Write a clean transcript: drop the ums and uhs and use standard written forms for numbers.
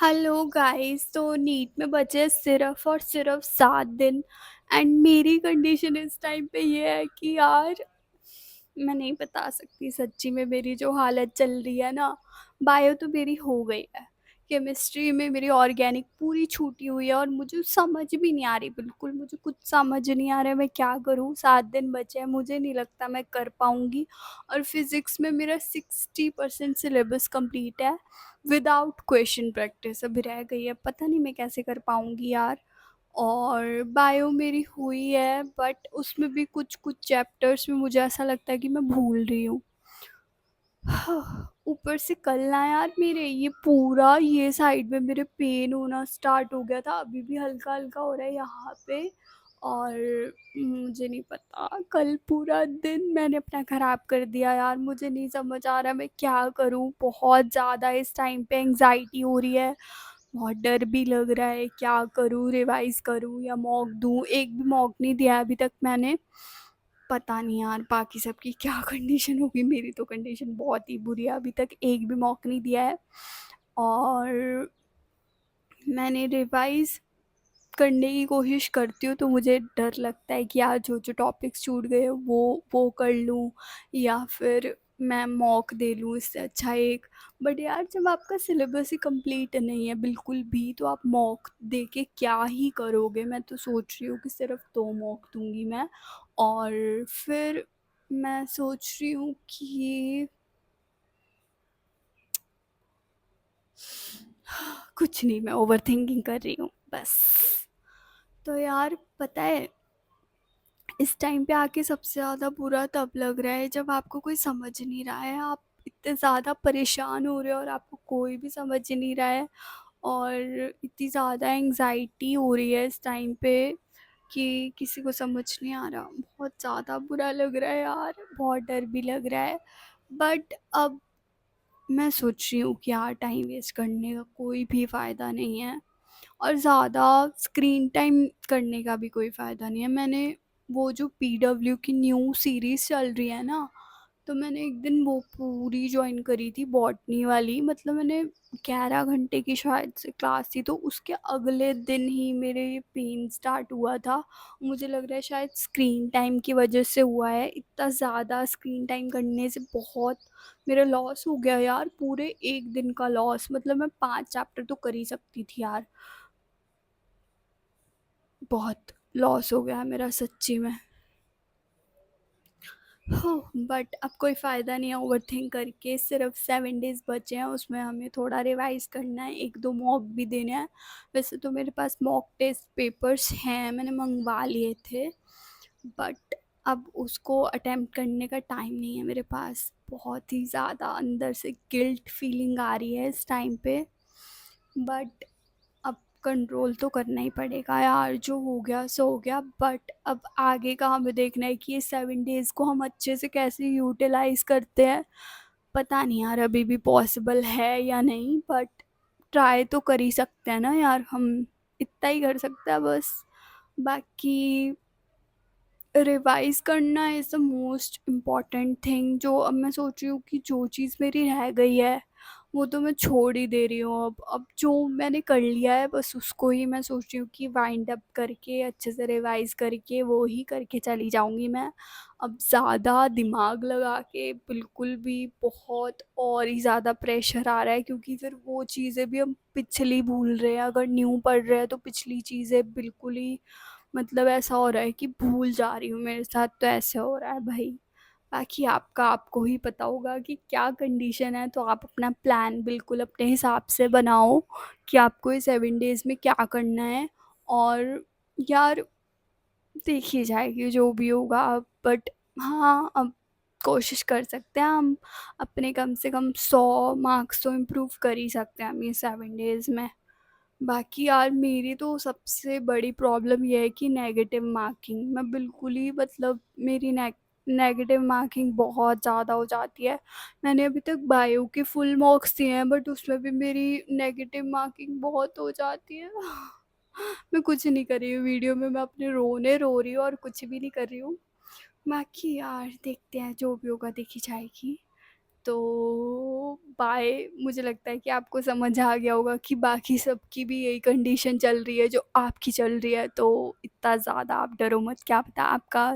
Hello guys. तो NEET में बचे सिर्फ और सिर्फ 7 दिन एंड मेरी कंडीशन इस टाइम पे ये है कि यार मैं नहीं बता सकती सच्ची में मेरी जो हालत चल रही है ना। बायो तो मेरी हो गई है, केमिस्ट्री में मेरी ऑर्गेनिक पूरी छूटी हुई है और मुझे समझ भी नहीं आ रही, बिल्कुल मुझे कुछ समझ नहीं आ रहा है मैं क्या करूँ। 7 दिन बचे हैं, मुझे नहीं लगता मैं कर पाऊँगी। और फिज़िक्स में मेरा 60% सिलेबस कंप्लीट है विदाउट क्वेश्चन प्रैक्टिस, अभी रह गई है, पता नहीं मैं कैसे कर पाऊँगी यार। और बायो मेरी हुई है बट उसमें भी कुछ कुछ चैप्टर्स में मुझे ऐसा लगता है कि मैं भूल रही हूँ। ऊपर से कल ना यार मेरे ये पूरा ये साइड में मेरे पेन होना स्टार्ट हो गया था, अभी भी हल्का हल्का हो रहा है यहाँ पे। और मुझे नहीं पता, कल पूरा दिन मैंने अपना ख़राब कर दिया यार, मुझे नहीं समझ आ रहा मैं क्या करूँ। बहुत ज़्यादा इस टाइम पे एंग्जाइटी हो रही है, बहुत डर भी लग रहा है, क्या करूँ, रिवाइज़ करूँ या मॉक दूँ। एक भी मॉक नहीं दिया अभी तक मैंने। पता नहीं यार बाकी सबकी क्या कंडीशन होगी, मेरी तो कंडीशन बहुत ही बुरी है, अभी तक एक भी मॉक नहीं दिया है। और मैंने रिवाइज़ करने की कोशिश करती हूँ तो मुझे डर लगता है कि यार जो जो टॉपिक्स छूट गए वो कर लूँ या फिर मैं मॉक दे लूँ इससे अच्छा एक। बट यार जब आपका सिलेबस ही कंप्लीट नहीं है बिल्कुल भी तो आप मॉक दे के क्या ही करोगे। मैं तो सोच रही हूँ कि सिर्फ 2 मॉक दूंगी मैं। और फिर मैं सोच रही हूँ कि कुछ नहीं, मैं ओवर थिंकिंग कर रही हूँ बस। तो यार पता है, इस टाइम पे आके सबसे ज़्यादा बुरा तब लग रहा है जब आपको कोई समझ नहीं रहा है, आप इतने ज़्यादा परेशान हो रहे हो और आपको कोई भी समझ नहीं रहा है। और इतनी ज़्यादा एंग्जाइटी हो रही है इस टाइम पे कि किसी को समझ नहीं आ रहा, बहुत ज़्यादा बुरा लग रहा है यार, बहुत डर भी लग रहा है। बट अब मैं सोच रही हूँ कि यार टाइम वेस्ट करने का कोई भी फ़ायदा नहीं है और ज़्यादा स्क्रीन टाइम करने का भी कोई फ़ायदा नहीं है। मैंने वो जो पीडब्ल्यू की न्यू सीरीज़ चल रही है ना, तो मैंने एक दिन वो पूरी जॉइन करी थी बॉटनी वाली, मतलब मैंने 11 घंटे की शायद से क्लास थी, तो उसके अगले दिन ही मेरे ये पेन स्टार्ट हुआ था। मुझे लग रहा है शायद स्क्रीन टाइम की वजह से हुआ है, इतना ज़्यादा स्क्रीन टाइम करने से बहुत मेरा लॉस हो गया यार, पूरे एक दिन का लॉस, मतलब मैं 5 चैप्टर तो कर ही सकती थी यार। बहुत लॉस हो गया है मेरा सच्ची में। हो बट अब कोई फ़ायदा नहीं है ओवरथिंक करके, सिर्फ 7 डेज़ बचे हैं, उसमें हमें थोड़ा रिवाइज़ करना है, 1-2 मॉक भी देने हैं। वैसे तो मेरे पास मॉक टेस्ट पेपर्स हैं, मैंने मंगवा लिए थे, बट अब उसको अटेम्प्ट करने का टाइम नहीं है मेरे पास। बहुत ही ज़्यादा अंदर से गिल्ट फीलिंग आ रही है इस टाइम पे, बट अब कंट्रोल तो करना ही पड़ेगा यार, जो हो गया सो हो गया। बट अब आगे का हमें देखना है कि ये 7 डेज़ को हम अच्छे से कैसे यूटिलाइज़ करते हैं। पता नहीं यार अभी भी पॉसिबल है या नहीं, बट ट्राई तो कर ही सकते हैं ना यार हम, इतना ही कर सकते हैं बस। बाकी रिवाइज़ करना is the most important thing. जो अब मैं सोच रही हूँ कि जो चीज़ मेरी रह गई है वो तो मैं छोड़ ही दे रही हूँ। अब जो मैंने कर लिया है बस उसको ही मैं सोच रही हूँ कि वाइंड अप करके अच्छे से रिवाइज़ करके वो ही करके चली जाऊँगी मैं। अब ज़्यादा दिमाग लगा के बिल्कुल भी, बहुत और ही ज़्यादा प्रेशर आ रहा है क्योंकि फिर वो चीज़ें भी हम पिछली भूल रहे हैं। अगर न्यू पढ़ रहे हैं तो पिछली चीज़ें बिल्कुल ही, मतलब ऐसा हो रहा है कि भूल जा रही हूँ, मेरे साथ तो ऐसे हो रहा है भाई। बाकी आपका आपको ही पता होगा कि क्या कंडीशन है, तो आप अपना प्लान बिल्कुल अपने हिसाब से बनाओ कि आपको ये 7 डेज़ में क्या करना है। और यार देखी जाएगी जो भी होगा अब, बट हाँ अब कोशिश कर सकते हैं हम, अपने कम से कम 100 मार्क्स तो इम्प्रूव कर ही सकते हैं हम ये 7 डेज़ में। बाकी यार मेरी तो सबसे बड़ी प्रॉब्लम ये है कि नेगेटिव मार्किंग, मैं बिल्कुल ही, मतलब मेरी नेगेटिव मार्किंग बहुत ज़्यादा हो जाती है। मैंने अभी तक बायो के फुल मार्क्स दिए हैं बट उसमें भी मेरी नेगेटिव मार्किंग बहुत हो जाती है। मैं कुछ नहीं कर रही हूँ वीडियो में, मैं अपने रोने रो रही हूँ और कुछ भी नहीं कर रही हूँ। बाकी यार देखते हैं जो भी होगा देखी जाएगी। तो बाय, मुझे लगता है कि आपको समझ आ गया होगा कि बाकी सबकी भी यही कंडीशन चल रही है जो आपकी चल रही है, तो इतना ज़्यादा आप डरो मत, क्या पता आपका